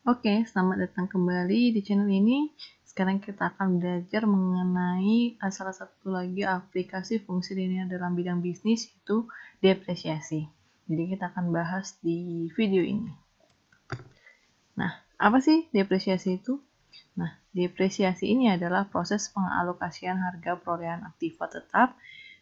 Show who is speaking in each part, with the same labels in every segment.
Speaker 1: Oke, selamat datang kembali di channel ini. Sekarang kita akan belajar mengenai salah satu lagi aplikasi fungsi linear dalam bidang bisnis, yaitu depresiasi. Jadi kita akan bahas di video ini. Nah, apa sih depresiasi itu? Nah, depresiasi ini adalah proses pengalokasian harga perolehan aktiva tetap.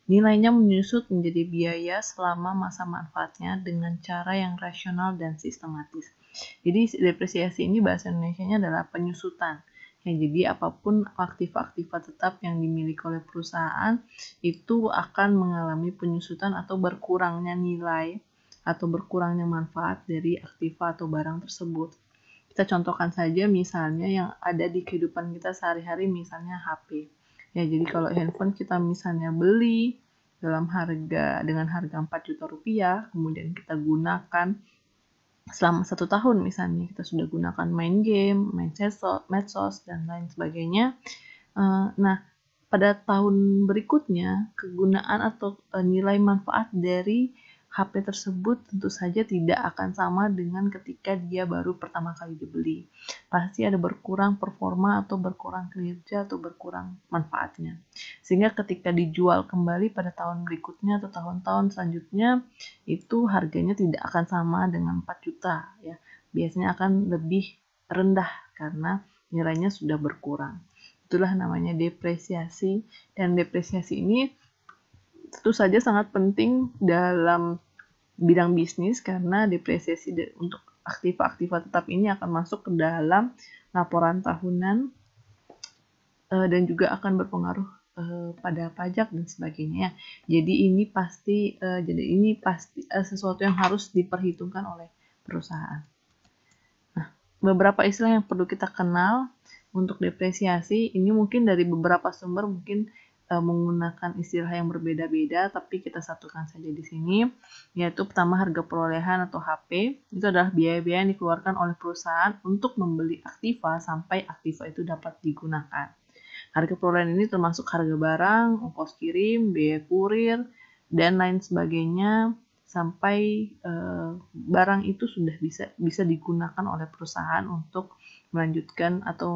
Speaker 1: Nilainya menyusut menjadi biaya selama masa manfaatnya dengan cara yang rasional dan sistematis. Jadi depresiasi ini bahasa Indonesianya adalah penyusutan. Ya, jadi apapun aktiva-aktiva tetap yang dimiliki oleh perusahaan itu akan mengalami penyusutan atau berkurangnya nilai atau berkurangnya manfaat dari aktiva atau barang tersebut. Kita contohkan saja misalnya yang ada di kehidupan kita sehari-hari, misalnya HP. Ya, jadi kalau handphone kita misalnya beli dengan harga 4 juta rupiah, kemudian kita gunakan selama 1 tahun misalnya, kita sudah gunakan main game, main medsos, dan lain sebagainya. Nah, pada tahun berikutnya, kegunaan atau nilai manfaat dari HP tersebut tentu saja tidak akan sama dengan ketika dia baru pertama kali dibeli. Pasti ada berkurang performa atau berkurang kinerja atau berkurang manfaatnya. Sehingga ketika dijual kembali pada tahun berikutnya atau tahun-tahun selanjutnya, itu harganya tidak akan sama dengan 4 juta ya. Biasanya akan lebih rendah karena nilainya sudah berkurang. Itulah namanya depresiasi, dan depresiasi ini tentu saja sangat penting dalam bidang bisnis karena depresiasi untuk aktiva-aktiva tetap ini akan masuk ke dalam laporan tahunan dan juga akan berpengaruh pada pajak dan sebagainya. Jadi ini pasti sesuatu yang harus diperhitungkan oleh perusahaan. Nah, beberapa istilah yang perlu kita kenal untuk depresiasi ini mungkin dari beberapa sumber mungkin menggunakan istilah yang berbeda-beda, tapi kita satukan saja di sini, yaitu pertama harga perolehan atau HP. Itu adalah biaya-biaya yang dikeluarkan oleh perusahaan untuk membeli aktiva sampai aktiva itu dapat digunakan. Harga perolehan ini termasuk harga barang, ongkos kirim, biaya kurir, dan lain sebagainya sampai barang itu sudah bisa digunakan oleh perusahaan untuk melanjutkan atau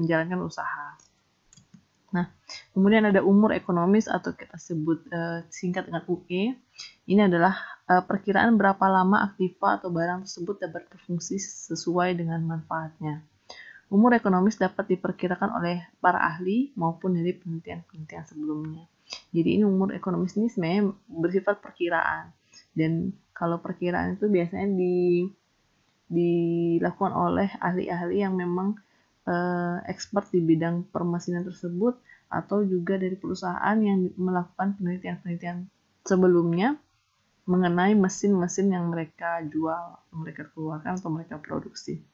Speaker 1: menjalankan usaha. Nah, kemudian ada umur ekonomis atau kita sebut singkat dengan UE. Ini adalah perkiraan berapa lama aktiva atau barang tersebut dapat berfungsi sesuai dengan manfaatnya. Umur ekonomis dapat diperkirakan oleh para ahli maupun dari penelitian-penelitian sebelumnya. Jadi ini umur ekonomis ini sebenarnya bersifat perkiraan. Dan kalau perkiraan itu biasanya dilakukan oleh ahli-ahli yang memang expert di bidang permesinan tersebut, atau juga dari perusahaan yang melakukan penelitian-penelitian sebelumnya mengenai mesin-mesin yang mereka jual, mereka keluarkan atau mereka produksi.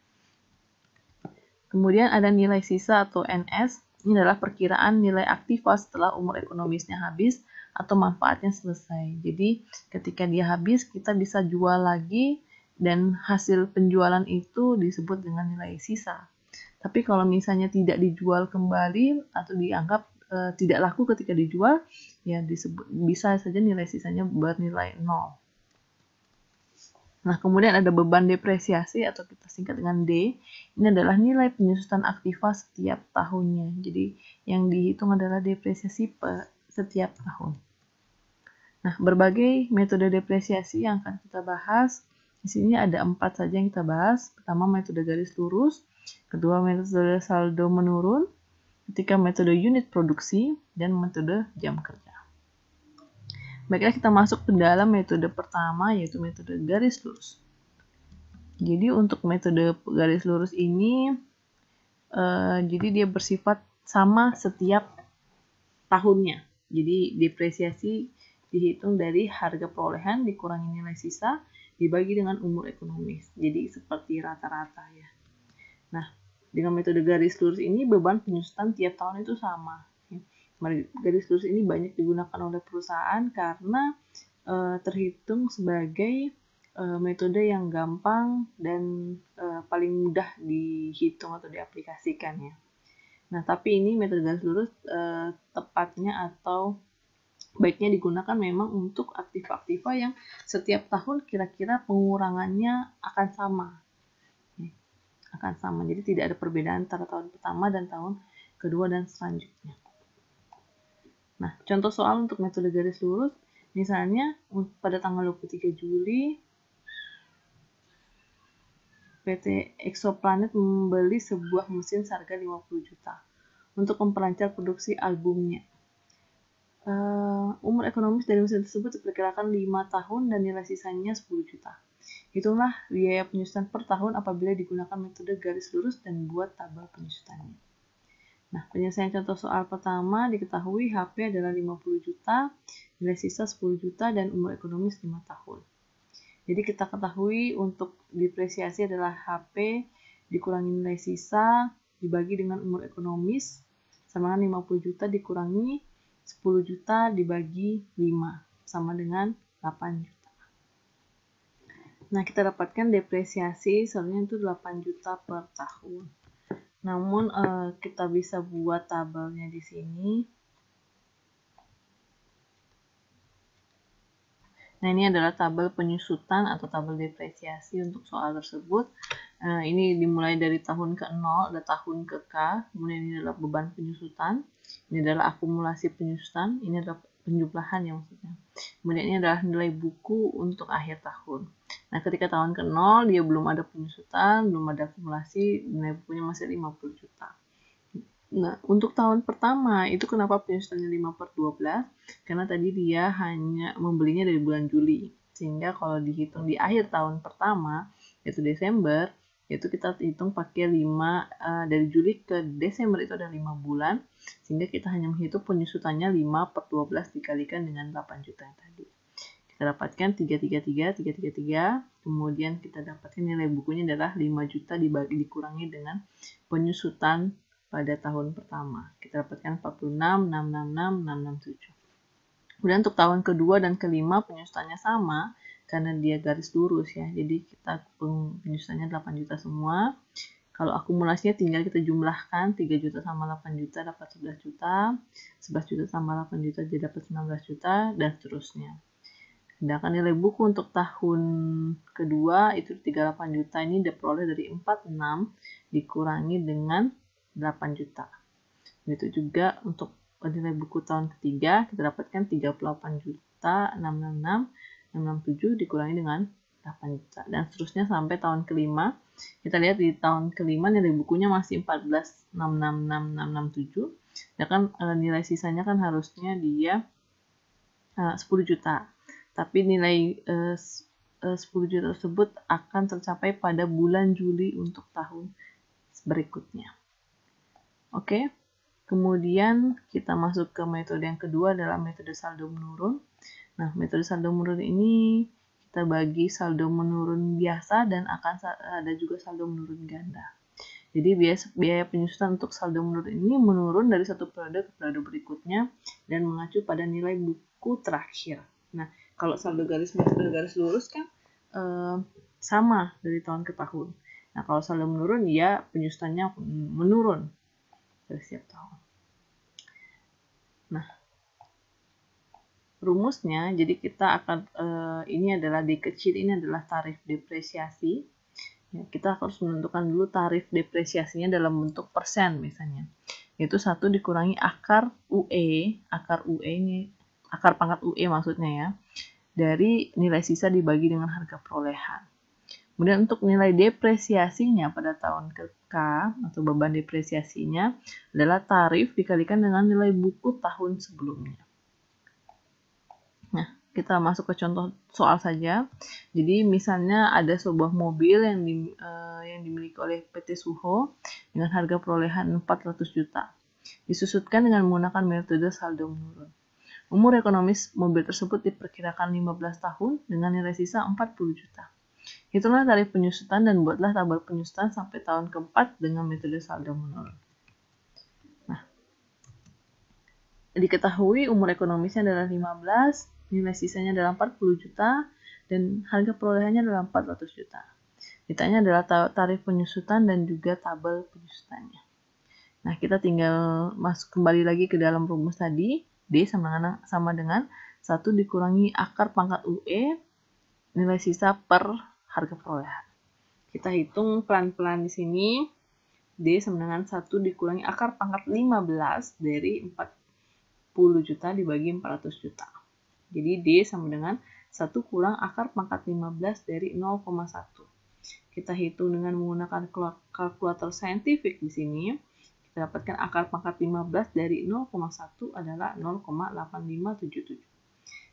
Speaker 1: Kemudian ada nilai sisa atau NS. Ini adalah perkiraan nilai aktiva setelah umur ekonomisnya habis atau manfaatnya selesai. Jadi ketika dia habis, kita bisa jual lagi dan hasil penjualan itu disebut dengan nilai sisa. Tapi kalau misalnya tidak dijual kembali atau dianggap tidak laku ketika dijual, ya bisa saja nilai sisanya bernilai 0. Nah, kemudian ada beban depresiasi atau kita singkat dengan D. Ini adalah nilai penyusutan aktiva setiap tahunnya. Jadi yang dihitung adalah depresiasi setiap tahun. Nah, berbagai metode depresiasi yang akan kita bahas. Di sini ada 4 saja yang kita bahas. Pertama, metode garis lurus. Kedua, metode saldo menurun. Ketiga, metode unit produksi. Dan metode jam kerja. Baiklah, kita masuk ke dalam metode pertama, yaitu metode garis lurus. Jadi untuk metode garis lurus ini, jadi dia bersifat sama setiap tahunnya. Jadi depresiasi dihitung dari harga perolehan dikurangi nilai sisa dibagi dengan umur ekonomis. Jadi seperti rata-rata ya. Nah, dengan metode garis lurus ini beban penyusutan tiap tahun itu sama. Garis lurus ini banyak digunakan oleh perusahaan karena terhitung sebagai metode yang gampang dan paling mudah dihitung atau diaplikasikan ya. Nah, tapi ini metode garis lurus tepatnya atau baiknya digunakan memang untuk aktiva-aktiva yang setiap tahun kira-kira pengurangannya akan sama. akan sama. Jadi tidak ada perbedaan antara tahun pertama dan tahun kedua dan selanjutnya. Nah, contoh soal untuk metode garis lurus, misalnya pada tanggal 23 Juli, PT Exoplanet membeli sebuah mesin seharga 50 juta untuk memperlancar produksi albumnya. Umur ekonomis dari mesin tersebut diperkirakan 5 tahun dan nilai sisanya 10 juta. Hitunglah biaya penyusutan per tahun apabila digunakan metode garis lurus dan buat tabel penyusutannya. Nah, penyelesaian contoh soal pertama diketahui HP adalah 50 juta, nilai sisa 10 juta, dan umur ekonomis 5 tahun. Jadi kita ketahui untuk depresiasi adalah HP dikurangi nilai sisa dibagi dengan umur ekonomis sama dengan 50 juta dikurangi 10 juta dibagi 5 sama dengan 8 juta. Nah, kita dapatkan depresiasi soalnya itu 8 juta per tahun. Namun kita bisa buat tabelnya di sini. Nah, ini adalah tabel penyusutan atau tabel depresiasi untuk soal tersebut. Ini dimulai dari tahun ke-0, ada tahun ke-K, kemudian ini adalah beban penyusutan, ini adalah akumulasi penyusutan, ini adalah penjumlahan ya maksudnya. Kemudian ini adalah nilai buku untuk akhir tahun. Nah, ketika tahun ke-0 dia belum ada penyusutan, belum ada akumulasi, nilai bukunya masih 50 juta. Nah, untuk tahun pertama itu kenapa penyusutannya 5/12? Karena tadi dia hanya membelinya dari bulan Juli. Sehingga kalau dihitung di akhir tahun pertama, yaitu Desember, yaitu kita hitung pakai 5 dari Juli ke Desember itu ada 5 bulan. Sehingga kita hanya menghitung penyusutannya 5/12 dikalikan dengan 8 juta yang tadi. Kita dapatkan 333, kemudian kita dapatkan nilai bukunya adalah 5 juta dikurangi dengan penyusutan pada tahun pertama. Kita dapatkan 46, 666, 667. Kemudian untuk tahun kedua dan kelima penyusutannya sama karena dia garis lurus ya. Jadi kita penyusutannya 8 juta semua. Kalau akumulasinya tinggal kita jumlahkan 3 juta sama 8 juta dapat 11 juta. 11 juta sama 8 juta jadi dapat 19 juta dan seterusnya. Sedangkan nilai buku untuk tahun kedua itu 38 juta ini diperoleh dari 46 dikurangi dengan 8 juta. Begitu juga untuk nilai buku tahun ketiga kita dapatkan 38 juta 666 667 dikurangi dengan 8 juta dan seterusnya sampai tahun kelima. Kita lihat di tahun kelima nilai bukunya masih 14 666 667. Sedangkan nilai sisanya kan harusnya dia 10 juta. Tapi nilai 10 juta tersebut akan tercapai pada bulan Juli untuk tahun berikutnya. Oke, kemudian kita masuk ke metode yang kedua adalah metode saldo menurun. Nah, metode saldo menurun ini kita bagi saldo menurun biasa dan akan ada juga saldo menurun ganda. Jadi biaya penyusutan untuk saldo menurun ini menurun dari satu periode ke periode berikutnya dan mengacu pada nilai buku terakhir. Nah, kalau saldo metode garis lurus kan sama dari tahun ke tahun. Nah, kalau saldo menurun ya penyusutannya menurun dari setiap tahun. Nah, rumusnya jadi kita akan ini adalah D kecil ini adalah tarif depresiasi. Ya, kita harus menentukan dulu tarif depresiasinya dalam bentuk persen misalnya. Yaitu 1 dikurangi akar UE, akar UE ini akar pangkat UE maksudnya ya, dari nilai sisa dibagi dengan harga perolehan. Kemudian untuk nilai depresiasinya pada tahun ke-K atau beban depresiasinya adalah tarif dikalikan dengan nilai buku tahun sebelumnya. Nah, kita masuk ke contoh soal saja. Jadi misalnya ada sebuah mobil yang dimiliki oleh PT Suho dengan harga perolehan 400 juta. Disusutkan dengan menggunakan metode saldo menurun. Umur ekonomis mobil tersebut diperkirakan 15 tahun dengan nilai sisa 40 juta. Hitunglah tarif penyusutan dan buatlah tabel penyusutan sampai tahun keempat dengan metode saldo menurun. Nah, diketahui umur ekonomisnya adalah 15, nilai sisanya adalah 40 juta, dan harga perolehannya adalah 400 juta. Ditanya adalah tarif penyusutan dan juga tabel penyusutannya. Nah, kita tinggal masuk kembali lagi ke dalam rumus tadi. D sama dengan 1 dikurangi akar pangkat UE, nilai sisa per harga perolehan. Kita hitung pelan-pelan di sini. D sama dengan 1 dikurangi akar pangkat 15 dari 40 juta dibagi 400 juta. Jadi D sama dengan 1 kurang akar pangkat 15 dari 0,1. Kita hitung dengan menggunakan kalkulator saintifik di sini. Kita dapatkan akar pangkat 15 dari 0,1 adalah 0,8577.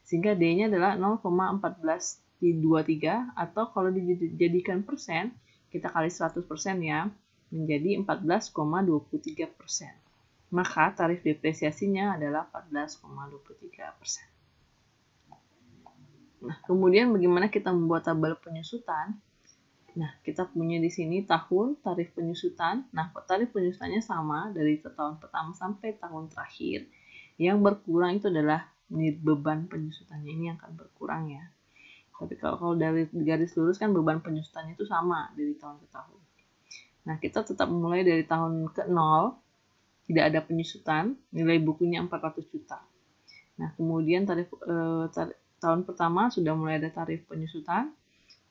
Speaker 1: Sehingga D-nya adalah 0,1423 atau kalau dijadikan persen, kita kali 100% ya, menjadi 14,23%. Maka tarif depresiasinya adalah 14,23%. Nah, kemudian bagaimana kita membuat tabel penyusutan? Nah, kita punya di sini tahun, tarif penyusutan. Nah, tarif penyusutannya sama dari tahun pertama sampai tahun terakhir. Yang berkurang itu adalah beban penyusutannya, ini akan berkurang ya. Tapi kalau dari garis lurus kan beban penyusutannya itu sama dari tahun ke tahun. Nah, kita tetap mulai dari tahun ke 0, tidak ada penyusutan, nilai bukunya 400 juta. Nah, kemudian tahun pertama sudah mulai ada tarif penyusutan,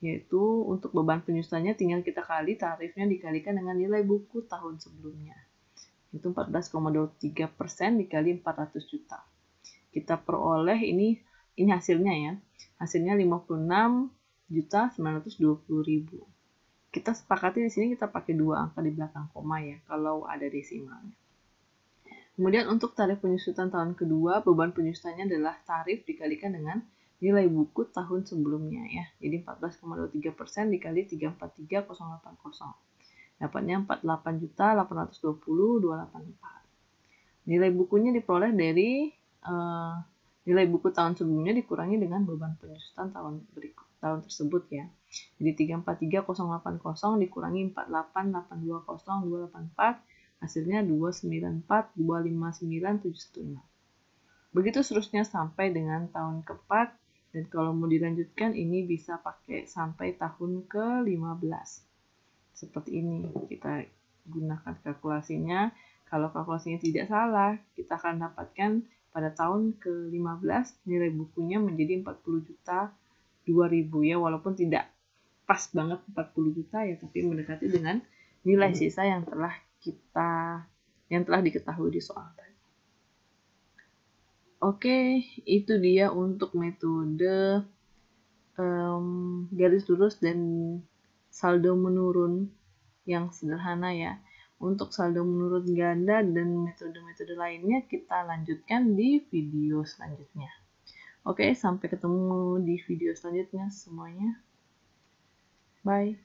Speaker 1: yaitu untuk beban penyusutannya tinggal kita kali tarifnya dikalikan dengan nilai buku tahun sebelumnya. Itu 14,23% dikali 400 juta. Kita peroleh ini hasilnya ya. Hasilnya 56.920.000. Kita sepakati di sini kita pakai 2 angka di belakang koma ya, kalau ada desimalnya. Kemudian untuk tarif penyusutan tahun kedua, beban penyusutannya adalah tarif dikalikan dengan nilai buku tahun sebelumnya ya. Jadi 14,23% dikali 343.080. Dapatnya 48.820.284. Nilai bukunya diperoleh dari nilai buku tahun sebelumnya dikurangi dengan beban penyusutan tahun tersebut ya. Jadi 343.080 dikurangi 48.820.284, hasilnya 294.259.716. Begitu seterusnya sampai dengan tahun keempat, dan kalau mau dilanjutkan ini bisa pakai sampai tahun ke-15. Seperti ini kita gunakan kalkulasinya. Kalau kalkulasinya tidak salah, kita akan dapatkan pada tahun ke-15 nilai bukunya menjadi 40.002.000 ya, walaupun tidak pas banget 40 juta ya, tapi mendekati dengan nilai sisa yang telah diketahui di soal tadi. Oke, itu dia untuk metode garis lurus dan saldo menurun yang sederhana ya. Untuk saldo menurun ganda dan metode-metode lainnya kita lanjutkan di video selanjutnya. Oke, sampai ketemu di video selanjutnya semuanya. Bye.